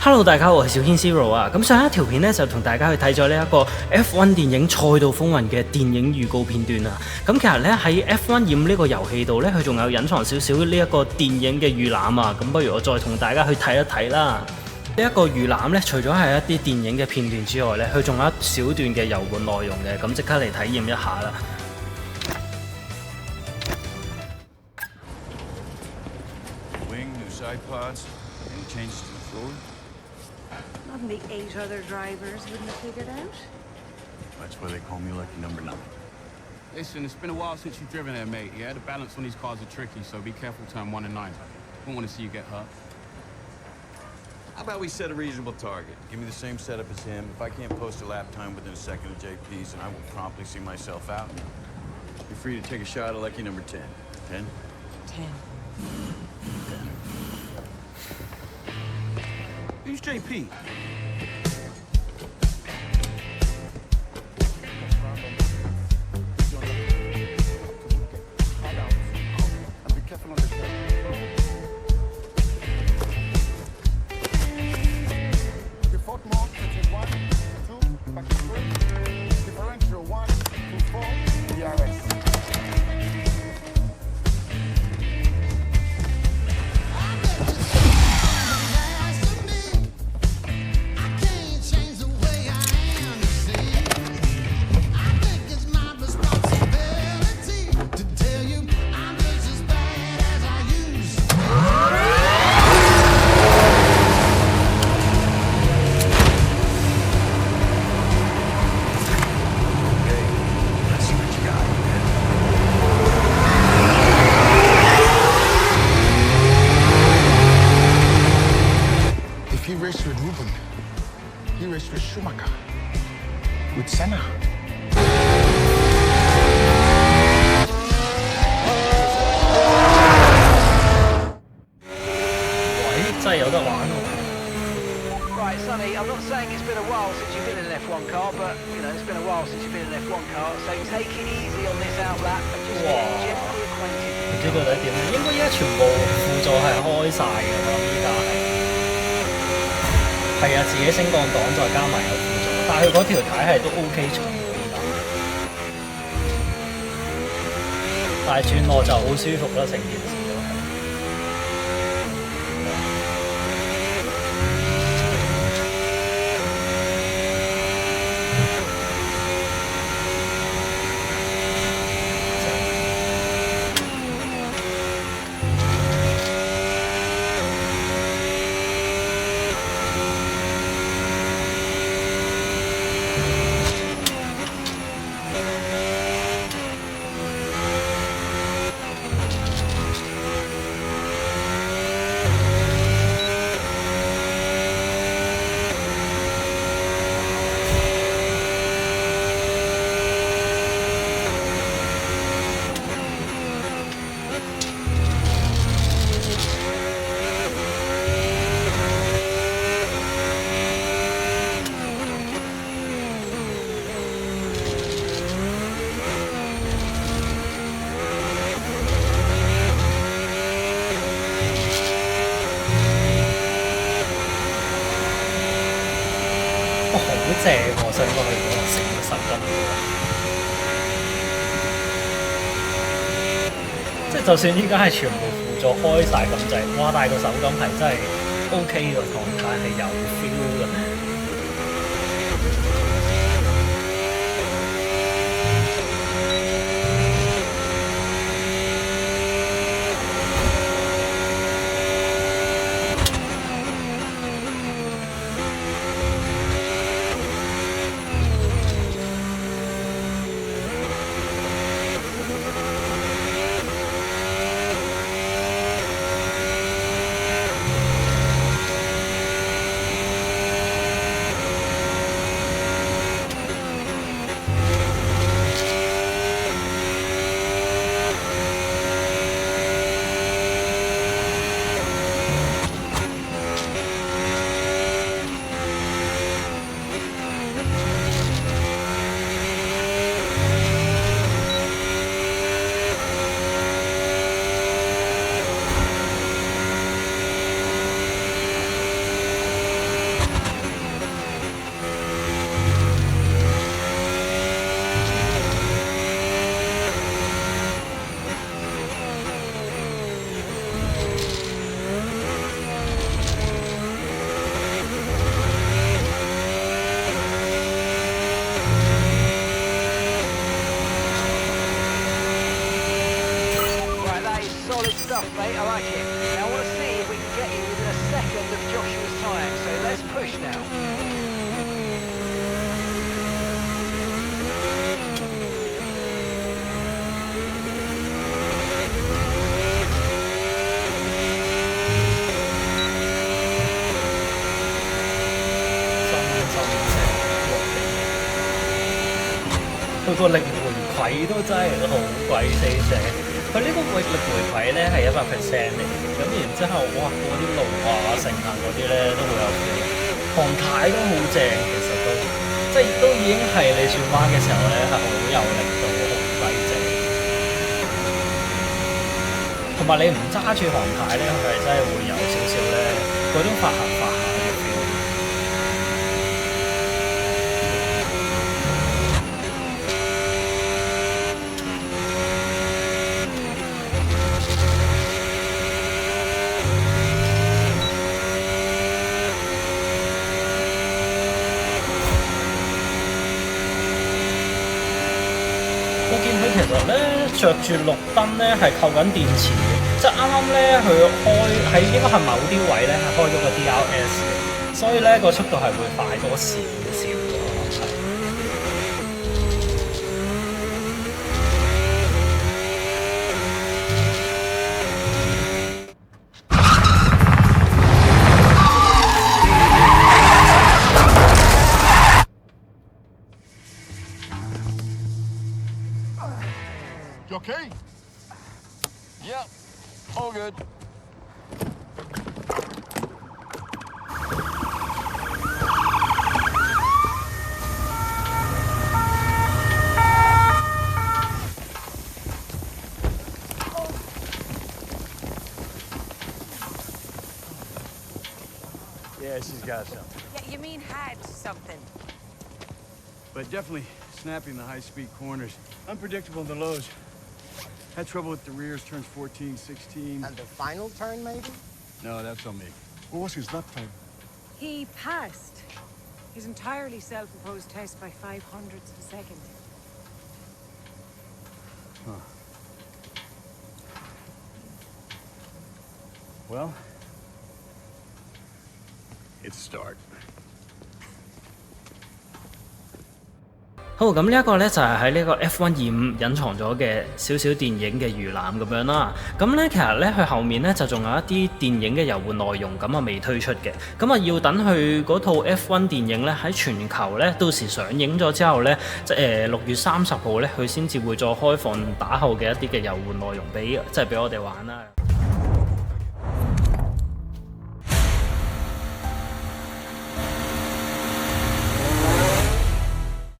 Hello，大家好，我係小軒 Zero 啊。咁上一條片咧就同大家去睇咗呢一個 F1 電影《賽道風雲》嘅電影預告片段啊。咁其實咧喺 F1 2呢個遊戲度咧，佢仲有隱藏少少呢一個電影嘅預覽啊。咁不如我再同大家去睇一睇啦。呢一個預覽咧，除咗係一啲電影嘅片段之外咧，佢仲有一小段嘅遊玩內容嘅。咁即刻嚟體驗一下啦。Not the 8 other drivers wouldn't have figured out. That's why they call me Lucky Number 9. Listen, it's been a while since you've driven there, mate. Yeah, the balance on these cars are tricky, so be careful turn 1 and 9. Don't want to see you get hurt. How about we set a reasonable target? Give me the same setup as him. If I can't post a lap time within a second of JP's, then I will promptly see myself out. You're free to take a shot at Lucky Number 10. 10? 10. Who's JP? He raced with Ruben. He raced with Schumacher. With Senna. 喂，真係有得玩喎！ Right, Sonny, I'm not saying it's been a while since you've been in an F1 car, but, you know, it's been a while since you've been in an F1 car, so take it easy on this outlap and just get gently acquainted. 唔知到底點咧？應該依家全部輔助係開晒嘅，我諗依家係啊，自己升降檔再加埋有輔助，但係佢嗰條軚係都 OK 長嘅依家，但係轉落就好舒服啦，成件事都係。哇，好正喎！上過去嗰個成個手感，即係就算依家係全部輔助開晒咁滯，哇！但係個手感係真係 OK 個狀態係有 feel 嘅。佢個力回饋都真係好鬼死正。佢呢個力回饋咧係100% 嚟嘅，咁然之後哇嗰啲路啊、成啊嗰啲咧都好有 feel，航太都好正，其實都即係都已經係你轉彎嘅時候咧係好有力度，好鬼正。同埋你唔揸住航太咧，佢係真係會有少少咧嗰種發下嘅 feel。我見佢其實咧着住綠燈咧係扣緊電池嘅，即係啱啱咧佢開喺應該係某啲位咧係開咗個 DRS 嘅，所以咧個速度係會快多少少咯。You okay? Yep, all good. Yeah, she's got something. Yeah, you mean had something. But definitely snappy in the high-speed corners. Unpredictable in the lows. Had trouble with the rears, turns 14, 16. And the final turn, maybe? No, that's on me. What was his lap time? He passed his entirely self-imposed test by 0.05 of a second. Well, it's a start. 好，咁呢一個咧就係喺呢個 F125隱藏咗嘅少少電影嘅預覽咁樣啦。咁咧其實咧佢後面咧就仲有一啲電影嘅遊玩內容咁啊未推出嘅。咁啊要等佢嗰套 F1 電影咧喺全球咧到時上映咗之後咧，即係6月30號咧佢先至會再開放打後嘅一啲嘅遊玩內容俾我哋玩啦。